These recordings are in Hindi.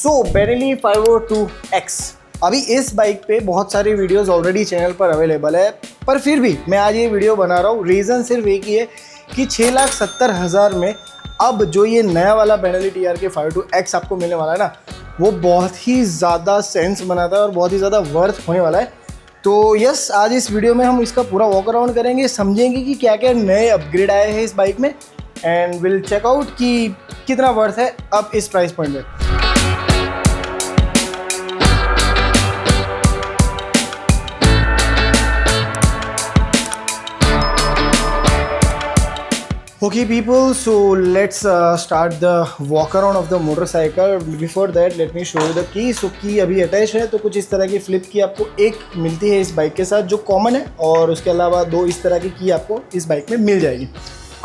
सो बेनेली 502X, अभी इस बाइक पे बहुत सारी वीडियोस ऑलरेडी चैनल पर अवेलेबल है, पर फिर भी मैं आज ये वीडियो बना रहा हूँ। रीज़न सिर्फ एक ही है कि 6,70,000 में अब जो ये नया वाला बेनेली TRK 502X आपको मिलने वाला है ना, वो बहुत ही ज़्यादा सेंस बनाता है और बहुत ही ज़्यादा वर्थ होने वाला है। तो यस, आज इस वीडियो में हम इसका पूरा वॉक अराउंड करेंगे, समझेंगे कि क्या क्या नए अपग्रेड आए हैं इस बाइक में, एंड विल चेकआउट कि कितना वर्थ है अब इस प्राइस पॉइंट में। Okay people, so let's start the walk around of the motorcycle. Before that let me show you the key. So key अभी अटैच है, तो कुछ इस तरह की फ्लिप की आपको एक मिलती है इस बाइक के साथ जो कॉमन है, और उसके अलावा दो इस तरह की आपको इस बाइक में मिल जाएगी।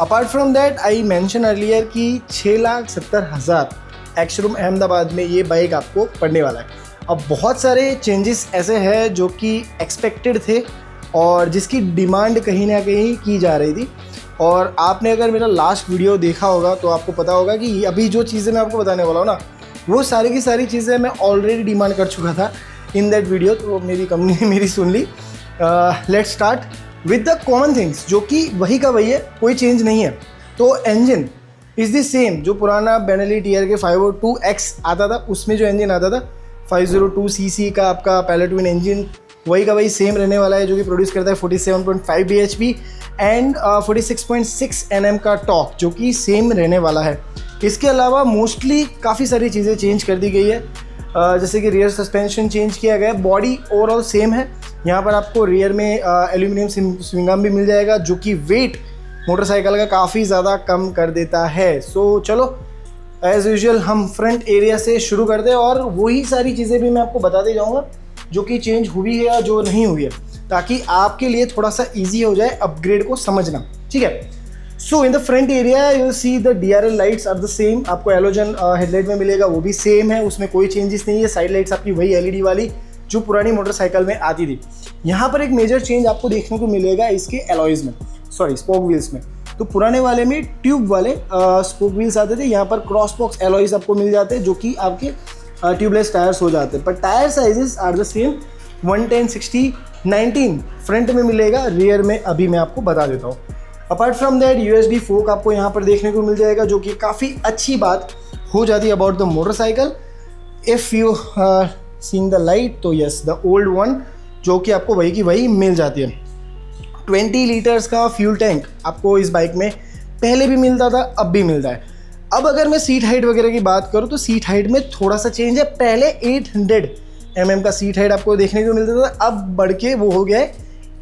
Apart from that I mention earlier कि 6,70,000 एक्स-शोरूम अहमदाबाद में ये बाइक आपको पड़ने वाला है। अब बहुत सारे चेंजेस ऐसे हैं जो कि एक्सपेक्टेड थे और जिसकी डिमांड कहीं ना कहीं की जा रही थी, और आपने अगर मेरा लास्ट वीडियो देखा होगा तो आपको पता होगा कि अभी जो चीज़ें मैं आपको बताने वाला हूँ ना, वो सारी की सारी चीज़ें मैं ऑलरेडी डिमांड कर चुका था इन दैट वीडियो, तो मेरी कंपनी ने मेरी सुन ली। Let's start with the common things, जो कि वही का वही है, कोई चेंज नहीं है। तो इंजन इज़ द सेम, जो पुराना बेनेली TRK 502X आता था उसमें जो इंजन आता था 502cc का आपका पैलेट ट्विन इंजन, वही का वही सेम रहने वाला है, जो कि प्रोड्यूस करता है 47.5 bhp एंड 46.6 Nm का टॉर्क, जो कि सेम रहने वाला है। इसके अलावा मोस्टली काफ़ी सारी चीज़ें चेंज कर दी गई है, जैसे कि रियर सस्पेंशन चेंज किया गया है, बॉडी ओवरऑल सेम है। यहाँ पर आपको रियर में एल्यूमिनियम स्विंग आर्म भी मिल जाएगा, जो कि वेट मोटरसाइकिल का काफ़ी ज़्यादा कम कर देता है। सो चलो एज़ यूजुअल हम फ्रंट एरिया से शुरू करते हैं, और वही सारी चीज़ें भी मैं आपको बताते जाऊँगा जो कि चेंज हुई है या जो नहीं हुई है, ताकि आपके लिए थोड़ा सा इजी हो जाए अपग्रेड को समझना, ठीक है। So in the front area you see the DRL lights are the same, आपको एलोजन हेडलाइट में मिलेगा, वो भी सेम है, उसमें कोई चेंजेस नहीं है। साइड लाइट्स आपकी वही LED वाली जो पुरानी मोटरसाइकिल में आती थी। यहाँ पर एक मेजर चेंज आपको देखने को मिलेगा इसके एलॉयज़ में, सॉरी स्पोक व्हील्स में। तो पुराने वाले में ट्यूब वाले स्पोक व्हील्स आते थे, यहाँ पर क्रॉस बॉक्स एलॉयज़ आपको मिल जाते हैं, जो कि आपके ट्यूबलेस टायर्स हो जाते हैं। पर tyre sizes are the same, 110, 60, 19 front में मिलेगा, रियर में अभी मैं आपको बता देता हूँ। अपार्ट फ्रॉम दैट USB फोक आपको यहाँ पर देखने को मिल जाएगा, जो कि काफ़ी अच्छी बात हो जाती है about the motorcycle. If you seeing the light, तो यस द ओल्ड वन, जो कि आपको वही की वही मिल जाती है। 20 लीटर्स का फ्यूल टैंक आपको इस बाइक में पहले भी मिलता था, अब भी मिलता है। अब अगर मैं सीट हाइट वगैरह की बात करूँ तो सीट हाइट में थोड़ा सा चेंज है। पहले 800 mm का सीट हाइट आपको देखने को मिलता था, अब बढ़ के वो हो गया है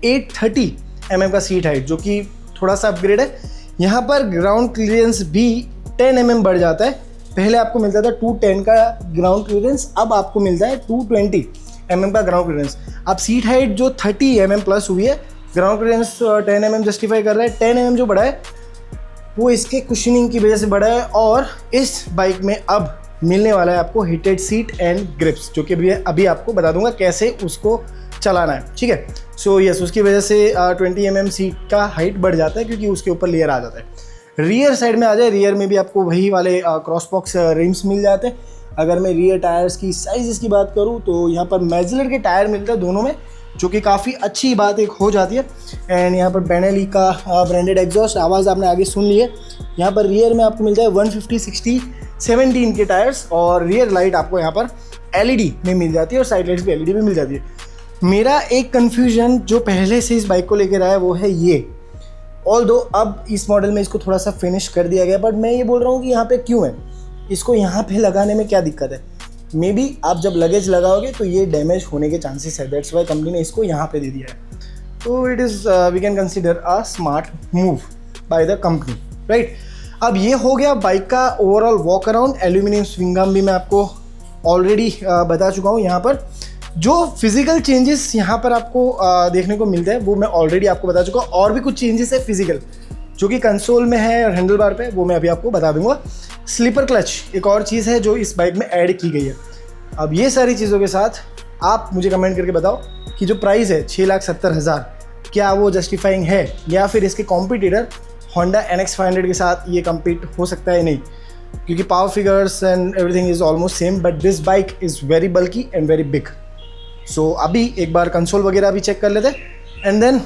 830 mm का सीट हाइट, जो कि थोड़ा सा अपग्रेड है। यहाँ पर ग्राउंड क्लियरेंस भी 10 mm बढ़ जाता है। पहले आपको मिलता था 210 का ग्राउंड क्लियरेंस, अब आपको मिलता है 220 mm का ग्राउंड क्लियरेंस। अब सीट हाइट जो 30 mm प्लस हुई है, ग्राउंड क्लियरेंस 10 mm जस्टिफाई कर रहा है। 10 mm जो बढ़ा है वो इसके कुशनिंग की वजह से बढ़ा है, और इस बाइक में अब मिलने वाला है आपको हीटेड सीट एंड ग्रिप्स, जो कि अभी आपको बता दूंगा कैसे उसको चलाना है, ठीक है। सो यस, उसकी वजह से 20 mm सीट का हाइट बढ़ जाता है, क्योंकि उसके ऊपर लेयर आ जाता है। रियर साइड में आ जाए, रियर में भी आपको वही वाले क्रॉस बॉक्स रिम्स मिल जाते हैं। अगर मैं रियर टायर्स की साइज़ की बात करूँ तो यहाँ पर मैजलर के टायर मिलते हैं दोनों में, जो कि काफ़ी अच्छी बात एक हो जाती है। एंड यहाँ पर बेनेली का ब्रांडेड एग्जॉस्ट, आवाज़ आपने आगे सुन ली है। यहाँ पर रियर में आपको मिल जाए 150, 60, 17 के टायर्स, और रियर लाइट आपको यहाँ पर LED में मिल जाती है, और साइड लाइट्स भी LED में मिल जाती है। मेरा एक कन्फ्यूजन जो पहले से इस बाइक को लेकर आया वो है ये, ऑल्दो अब इस मॉडल में इसको थोड़ा सा फिनिश कर दिया गया, बट मैं ये बोल रहा हूँ कि यहाँ पे क्यों है, इसको यहाँ पे लगाने में क्या दिक्कत है। मे बी आप जब लगेज लगाओगे तो ये डैमेज होने के चांसेस है, दैट्स वाई कंपनी ने इसको यहाँ पे दे दिया है। तो it is we can consider a smart move by the company, right. अब ये हो गया बाइक का overall walk around. Aluminium swing arm भी मैं आपको ऑलरेडी बता चुका हूँ। यहाँ पर जो फिजिकल चेंजेस यहाँ पर आपको देखने को मिलते हैं वो मैं ऑलरेडी आपको बता चुका हूँ, और भी कुछ चेंजेस है फिजिकल जो कि कंसोल में है और हैंडल बार पे, वो मैं अभी आपको बता दूंगा। स्लीपर क्लच एक और चीज़ है जो इस बाइक में ऐड की गई है। अब ये सारी चीज़ों के साथ आप मुझे कमेंट करके बताओ कि जो प्राइस है 6,70,000, क्या वो जस्टिफाइंग है, या फिर इसके कॉम्पिटिटर होंडा NX500 के साथ ये कम्पीट हो सकता है नहीं। क्योंकि power figures and everything is almost same, but this bike is very bulky and very big. So अभी एक बार कंसोल वगैरह भी चेक कर लेते and then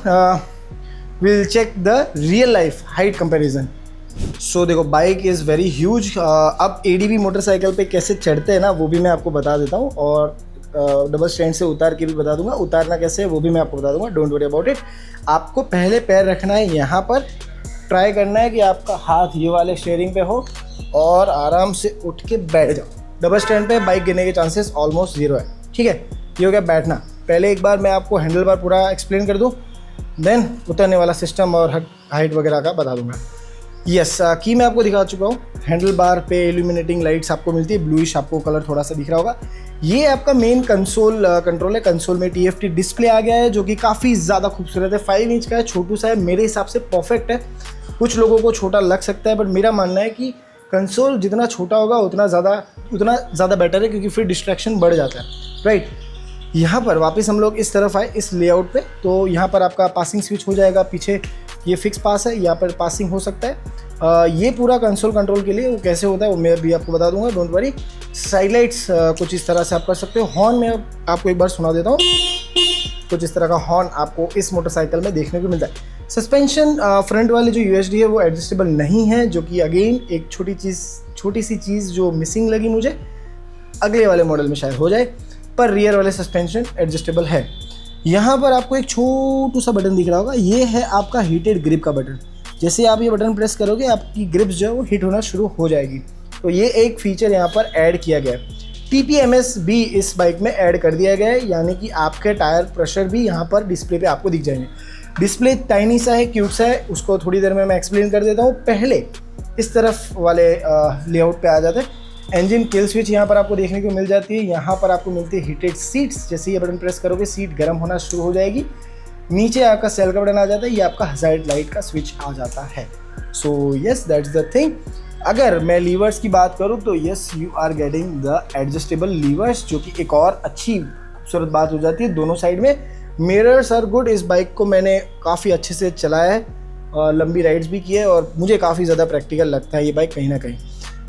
will check the real life height comparison. So देखो बाइक इज़ वेरी ह्यूज। अब एडीबी मोटरसाइकिल पे कैसे चढ़ते हैं ना वो भी मैं आपको बता देता हूँ, और डबल स्टैंड से उतार के भी बता दूंगा, उतारना कैसे है वो भी मैं आपको बता दूंगा, डोंट वरी अबाउट इट। आपको पहले पैर रखना है यहाँ पर, ट्राई करना है कि आपका हाथ ये वाले स्टीयरिंग पे हो और आराम से उठ के बैठ जाओ। डबल स्टैंड पे बाइक गिरने के चांसेस ऑलमोस्ट 0 है, ठीक है। ये हो गया बैठना। पहले एक बार मैं आपको हैंडल बार पूरा एक्सप्लेन कर दूँ, देन उतरने वाला सिस्टम और हाइट वगैरह का बता दूंगा। यस, की मैं आपको दिखा चुका हूँ। हैंडल बार पे इल्यूमिनेटिंग लाइट्स आपको मिलती है, ब्लूइश आपको कलर थोड़ा सा दिख रहा होगा। ये आपका मेन कंसोल कंट्रोल है। कंसोल में TFT डिस्प्ले आ गया है जो कि काफ़ी ज़्यादा खूबसूरत है। 5 इंच का है, छोटू सा है, मेरे हिसाब से परफेक्ट है। कुछ लोगों को छोटा लग सकता है, बट मेरा मानना है कि कंसोल जितना छोटा होगा उतना ज़्यादा बेटर है, क्योंकि फिर डिस्ट्रैक्शन बढ़ जाता है, राइट। यहाँ पर वापस हम लोग इस तरफ आए इस लेआउट पे, तो यहाँ पर आपका पासिंग स्विच हो जाएगा। पीछे ये फिक्स पास है, यहाँ पर पासिंग हो सकता है। ये पूरा कंसोल कंट्रोल के लिए वो कैसे होता है वो मैं भी आपको बता दूंगा, डोंट वरी। साइड लाइट्स कुछ इस तरह से आप कर सकते हो। हॉर्न में आपको एक बार सुना देता हूँ, कुछ इस तरह का हॉर्न आपको इस मोटरसाइकिल में देखने को मिलता है। सस्पेंशन फ्रंट वाले जो USD है वो एडजस्टेबल नहीं है, जो कि अगेन एक छोटी सी चीज़ जो मिसिंग लगी मुझे, अगले वाले मॉडल में शायद हो जाए, पर रियर वाले सस्पेंशन एडजस्टेबल है। यहाँ पर आपको एक छोटू सा बटन दिख रहा होगा, ये है आपका हीटेड ग्रिप का बटन। जैसे आप ये बटन प्रेस करोगे आपकी ग्रिप्स जो है वो हीट होना शुरू हो जाएगी। तो ये एक फीचर यहाँ पर ऐड किया गया है। TPMS भी इस बाइक में ऐड कर दिया गया है, यानी कि आपके टायर प्रेशर भी यहाँ पर डिस्प्ले पे आपको दिख जाएंगे। डिस्प्ले टाइनी सा है, क्यूट सा है, उसको थोड़ी देर में मैं एक्सप्लेन कर देता हूँ। पहले इस तरफ वाले लेआउट पे आ जाते हैं। इंजन किल स्विच यहाँ पर आपको देखने को मिल जाती है। यहाँ पर आपको मिलती है हीटेड सीट्स। जैसे ये बटन प्रेस करोगे सीट गर्म होना शुरू हो जाएगी। नीचे आपका सेल का बटन आ जाता है, ये आपका हजार्ड लाइट का स्विच आ जाता है। So yes, that's the thing. अगर मैं लीवर्स की बात करूँ तो yes, you are getting the adjustable levers, जो कि एक और अच्छी खूबसूरत बात हो जाती है दोनों साइड में। Mirrors are good. इस बाइक को मैंने काफ़ी अच्छे से चलाया है, लंबी राइड्स भी की है, और मुझे काफ़ी ज़्यादा प्रैक्टिकल लगता है ये बाइक कहीं ना कहीं।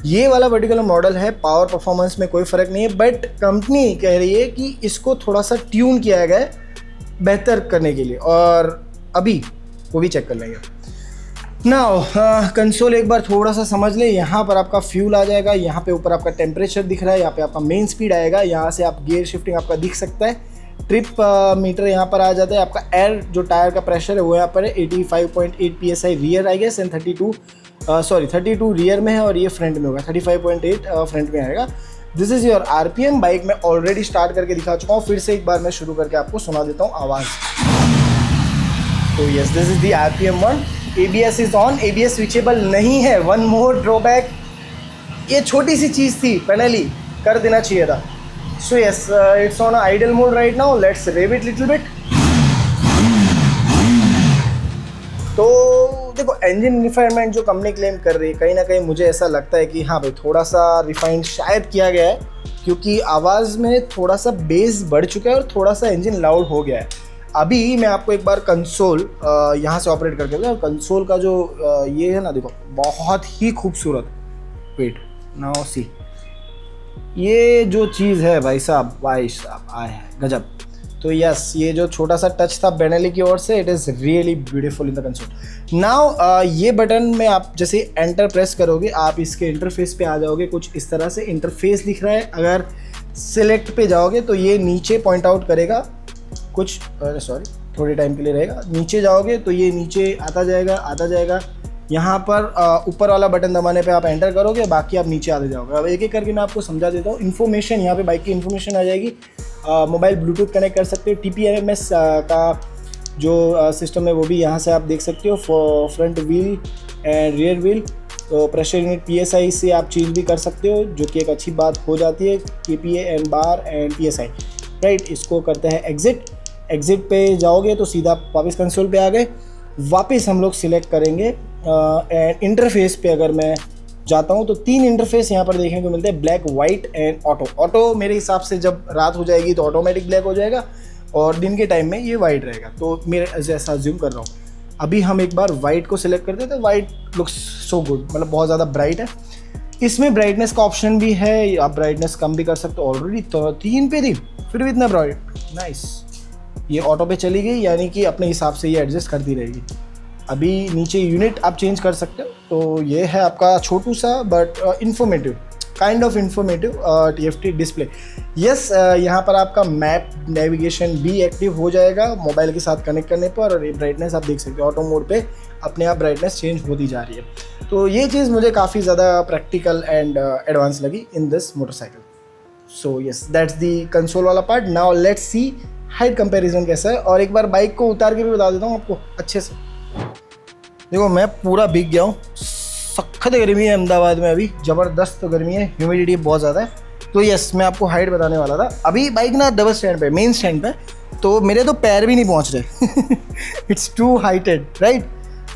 ये वाला पर्टिकुलर मॉडल है, पावर परफॉर्मेंस में कोई फ़र्क नहीं है, बट कंपनी कह रही है कि इसको थोड़ा सा ट्यून किया गया है बेहतर करने के लिए, और अभी वो भी चेक कर लेंगे। नाउ कंसोल एक बार थोड़ा सा समझ ले। यहाँ पर आपका फ्यूल आ जाएगा, यहाँ पे ऊपर आपका टेम्परेचर दिख रहा है, यहाँ पे आपका मेन स्पीड आएगा, यहाँ से आप गियर शिफ्टिंग आपका दिख सकता है। ट्रिप मीटर यहाँ पर आ जाता है। आपका एयर जो टायर का प्रेशर है वो यहाँ पर है 85.8 PSI rear I guess, and 32 rear में है, और ये फ्रंट में होगा 35.8 फ्रंट में आएगा। This is your RPM। Bike मैं ऑलरेडी स्टार्ट करके दिखा चुका हूँ, फिर से एक बार मैं शुरू करके आपको सुना देता हूँ आवाज़। तो yes, this is the RPM 1। ABS is on. ABS switchable नहीं है। वन मोर ड्रॉबैक, ये छोटी सी चीज़ थी, पहले कर देना चाहिए था। So yes, it's on idle mode right now. Let's rev it little bit. तो देखो, इंजन रिफाइनमेंट जो कंपनी क्लेम कर रही है, कहीं ना कहीं मुझे ऐसा लगता है कि हाँ भाई थोड़ा सा रिफाइंड शायद किया गया है, क्योंकि आवाज़ में थोड़ा सा बेस बढ़ चुका है और थोड़ा सा इंजन लाउड हो गया है। अभी मैं आपको एक बार कंसोल यहाँ से ऑपरेट करके दूँ। कंसोल का जो ये है ना, देखो बहुत ही खूबसूरत। वेट नाउ सी, ये जो चीज़ है भाई साहब आए हैं गजब। तो यस, ये जो छोटा सा टच था बेनेली की ओर से, it is really beautiful in the console. Now ये बटन में आप जैसे एंटर प्रेस करोगे, आप इसके इंटरफेस पे आ जाओगे। कुछ इस तरह से इंटरफेस लिख रहा है। अगर सिलेक्ट पे जाओगे तो ये नीचे पॉइंट आउट करेगा कुछ, थोड़े टाइम के लिए रहेगा। नीचे जाओगे तो ये नीचे आता जाएगा। यहाँ पर ऊपर वाला बटन दबाने पे आप एंटर करोगे, बाकी आप नीचे आते जाओगे। अब एक एक करके मैं आपको समझा देता हूँ। इन्फॉर्मेशन, यहाँ पे बाइक की इन्फॉर्मेशन आ जाएगी। मोबाइल ब्लूटूथ कनेक्ट कर सकते हो। TPMS का जो सिस्टम है वो भी यहाँ से आप देख सकते हो। Front wheel and rear wheel. तो प्रेशर यूनिट PSI से आप चेंज भी कर सकते हो, जो कि एक अच्छी बात हो जाती है। KPA and bar and PSI, right. इसको करते हैं एग्जिट पे जाओगे तो सीधा वापस कंसोल पे आ गए। वापस हम लोग सिलेक्ट करेंगे एंड इंटरफेस पे अगर मैं जाता हूँ तो 3 इंटरफेस यहाँ पर देखने को मिलते हैं, ब्लैक, वाइट एंड ऑटो। मेरे हिसाब से जब रात हो जाएगी तो ऑटोमेटिक ब्लैक हो जाएगा, और दिन के टाइम में ये वाइट रहेगा। तो मेरे जैसा अज्यूम कर रहा हूँ। अभी हम एक बार वाइट को सिलेक्ट करते हैं तो वाइट लुक्स सो गुड, मतलब बहुत ज़्यादा ब्राइट है। इसमें ब्राइटनेस का ऑप्शन भी है, आप ब्राइटनेस कम भी कर सकते हो। ऑलरेडी तो 3 पे थी, फिर भी इतना ब्राइट, नाइस। ये ऑटो पे चली गई, यानी कि अपने हिसाब से ये एडजस्ट करती रहेगी। अभी नीचे यूनिट आप चेंज कर सकते हो। तो ये है आपका छोटू सा but informative, kind of informative TFT display. Yes, यहाँ पर आपका मैप नेविगेशन भी एक्टिव हो जाएगा मोबाइल के साथ कनेक्ट करने पर। और ये ब्राइटनेस आप देख सकते हो, ऑटो मोड पे अपने आप ब्राइटनेस चेंज होती जा रही है। तो ये चीज़ मुझे काफ़ी ज़्यादा प्रैक्टिकल एंड एडवांस लगी in this motorcycle. So yes, that's the console वाला पार्ट। Now let's see height comparison कैसा है। और एक बार बाइक को उतार के भी बता देता हूँ आपको अच्छे से। देखो मैं पूरा भीग गया हूँ, सख्त गर्मी है अहमदाबाद में अभी, ज़बरदस्त गर्मी है, ह्यूमिडिटी बहुत ज़्यादा है। तो यस, मैं आपको हाइट बताने वाला था। अभी बाइक ना डबल स्टैंड पे, मेन स्टैंड पे, तो मेरे तो पैर भी नहीं पहुँच रहे। It's too heighted, right.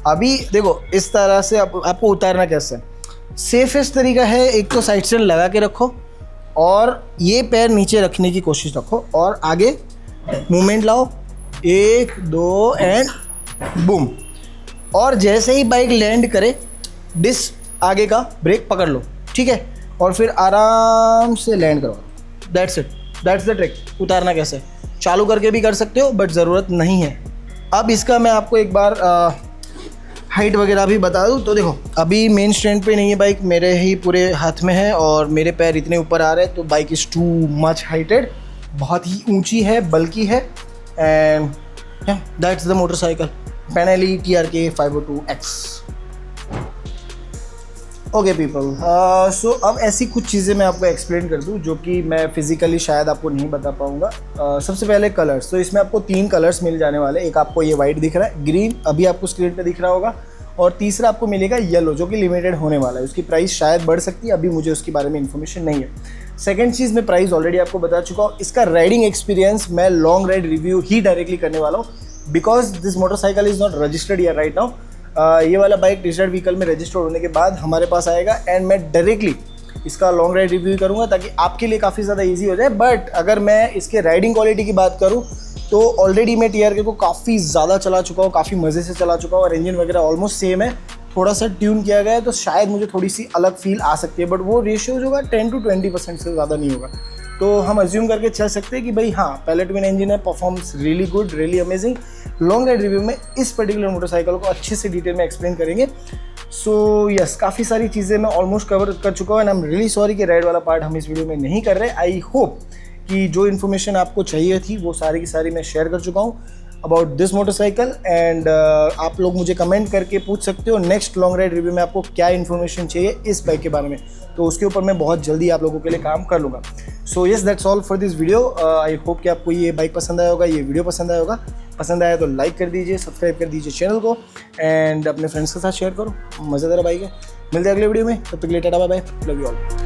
अभी देखो इस तरह से आपको उतारना कैसे है। सेफेस्ट तरीका है, एक तो साइड स्टैंड लगा के रखो और ये पैर नीचे रखने की कोशिश रखो और आगे मूवमेंट लाओ, 1 2 एंड बूम। और जैसे ही बाइक लैंड करे, डिस्क आगे का ब्रेक पकड़ लो, ठीक है, और फिर आराम से लैंड करवाओ। That's it, that's the trick. उतारना कैसे, चालू करके भी कर सकते हो बट ज़रूरत नहीं है। अब इसका मैं आपको एक बार हाइट वगैरह भी बता दूँ। तो देखो अभी मेन स्टैंड पे नहीं है बाइक, मेरे ही पूरे हाथ में है और मेरे पैर इतने ऊपर आ रहे हैं, तो bike is too much heighted, बहुत ही ऊंची है, बल्कि है। And that's the motorcycle Benelli TRK 502X। Okay people, so अब ऐसी कुछ चीज़ें मैं आपको एक्सप्लेन कर दूं जो कि मैं फिजिकली शायद आपको नहीं बता पाऊंगा। सबसे पहले कलर्स, तो इसमें आपको 3 कलर्स मिल जाने वाले। एक आपको ये वाइट दिख रहा है, ग्रीन अभी आपको स्क्रीन पे दिख रहा होगा, और तीसरा आपको मिलेगा येलो जो कि लिमिटेड होने वाला है। उसकी प्राइस शायद बढ़ सकती है, अभी मुझे उसके बारे में इन्फॉर्मेशन नहीं है। सेकंड चीज़, मैं प्राइस ऑलरेडी आपको बता चुका हूँ। इसका राइडिंग एक्सपीरियंस मैं लॉन्ग राइड रिव्यू ही डायरेक्टली करने वाला हूँ, because this motorcycle is not registered here right now. ये वाला बाइक रजिस्टर्ड व्हीकल में रजिस्टर्ड होने के बाद हमारे पास आएगा एंड मैं डायरेक्टली इसका लॉन्ग राइड रिव्यू करूँगा ताकि आपके लिए काफ़ी ज़्यादा ईजी हो जाए। बट अगर मैं इसके राइडिंग क्वालिटी की बात करूँ तो ऑलरेडी मैं TRK को काफ़ी ज़्यादा चला चुका हूँ, काफ़ी मज़े से चला चुका हूँ, और इंजन वगैरह ऑलमोस्ट सेम है, थोड़ा सा ट्यून किया गया है, तो शायद मुझे थोड़ी सी अलग फील आ सकती है, बट वो रेशियो जो होगा 10 to 20% से ज़्यादा नहीं होगा। तो हम अज्यूम करके चल सकते हैं कि भाई हाँ, पैलेट ट्विन इंजन है, performs really good, really amazing. Long ride review में इस पर्टिकुलर मोटरसाइकिल को अच्छे से डिटेल में एक्सप्लेन करेंगे। सो यस, काफ़ी सारी चीज़ें मैं ऑलमोस्ट कवर कर चुका हूँ and I am really sorry कि राइड वाला पार्ट हम इस वीडियो में नहीं कर रहे। आई होप कि जो इन्फॉर्मेशन आपको चाहिए थी वो सारी की सारी मैं शेयर कर चुका हूँ अबाउट दिस मोटरसाइकिल। एंड आप लोग मुझे कमेंट करके पूछ सकते हो नेक्स्ट लॉन्ग राइड रिव्यू में आपको क्या इन्फॉर्मेशन चाहिए इस बाइक के बारे में, तो उसके ऊपर मैं बहुत जल्दी आप लोगों के लिए काम कर लूँगा। सो yes, that's all for this video. I hope कि आपको ये बाइक पसंद आया होगा, ये वीडियो पसंद आया होगा। पसंद आया तो लाइक कर दीजिए, सब्सक्राइब कर दीजिए चैनल को एंड अपने फ्रेंड्स के साथ शेयर करो, मज़ेदार बाइक है। मिलते हैं अगले वीडियो में, तब तक के लिए tata bye bye, love you all.